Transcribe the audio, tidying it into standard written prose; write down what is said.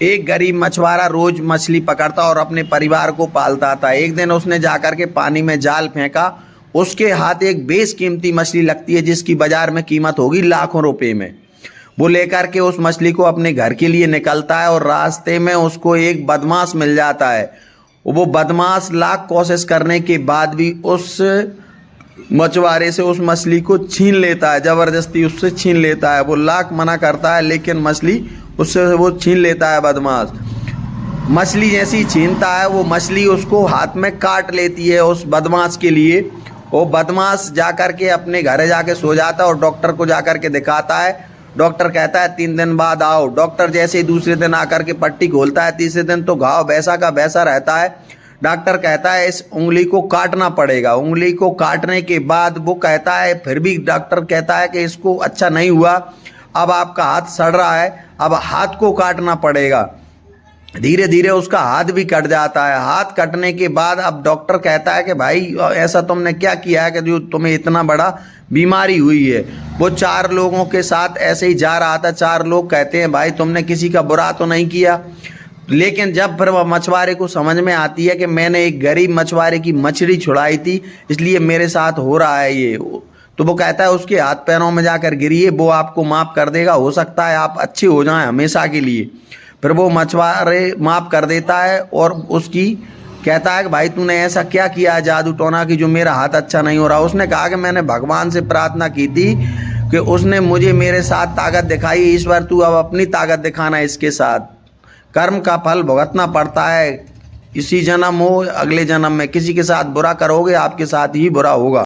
एक गरीब मछुआरा रोज मछली पकड़ता और अपने परिवार को पालता था। एक दिन उसने जाकर के पानी में जाल फेंका। उसके हाथ एक बेशकीमती मछली लगती है जिसकी बाजार में कीमत होगी लाखों रुपए में। वो लेकर के उस मछली को अपने घर के लिए निकलता है और रास्ते में उसको एक बदमाश मिल जाता है। वो बदमाश लाख कोशिश करने के बाद भी उस मछुआरे से उस मछली को छीन लेता है, जबरदस्ती उससे छीन लेता है। वो लाख मना करता है लेकिन मछली उससे वो छीन लेता है बदमाश। मछली जैसी छीनता है वो मछली उसको हाथ में काट लेती है उस बदमाश के लिए। वो बदमाश जाकर के अपने घर जाके सो जाता है और डॉक्टर को जाकर के दिखाता है। डॉक्टर कहता है 3 दिन बाद आओ। डॉक्टर जैसे ही दूसरे दिन आकर के पट्टी खोलता है, तीसरे दिन तो घाव वैसा का वैसा रहता है। डॉक्टर कहता है इस उंगली को काटना पड़ेगा। उंगली को काटने के बाद वो कहता है, फिर भी डॉक्टर कहता है कि इसको अच्छा नहीं हुआ, अब आपका हाथ सड़ रहा है, अब हाथ को काटना पड़ेगा। धीरे धीरे उसका हाथ भी कट जाता है। हाथ कटने के बाद अब डॉक्टर कहता है कि भाई ऐसा तुमने क्या किया है कि जो तुम्हें इतना बड़ा बीमारी हुई है। वो 4 लोगों के साथ ऐसे ही जा रहा था। 4 लोग कहते हैं भाई तुमने किसी का बुरा तो नहीं किया। लेकिन जब फिर वह मछुआरे को समझ में आती है कि मैंने एक गरीब मछुआरे की मछली छुड़ाई थी, इसलिए मेरे साथ हो रहा है ये, तो वो कहता है उसके हाथ पैरों में जाकर गिरिए, वो आपको माफ़ कर देगा, हो सकता है आप अच्छे हो जाएं हमेशा के लिए। फिर वो मछुआरे माफ़ कर देता है और उसकी कहता है कि भाई तूने ऐसा क्या किया है जादू टोना कि जो मेरा हाथ अच्छा नहीं हो रहा। उसने कहा कि मैंने भगवान से प्रार्थना की थी कि उसने मुझे मेरे साथ ताकत दिखाई, ईश्वर तू अब अपनी ताकत दिखाना इसके साथ। कर्म का फल भुगतना पड़ता है, इसी जन्म हो अगले जन्म में। किसी के साथ बुरा करोगे आपके साथ ही बुरा होगा।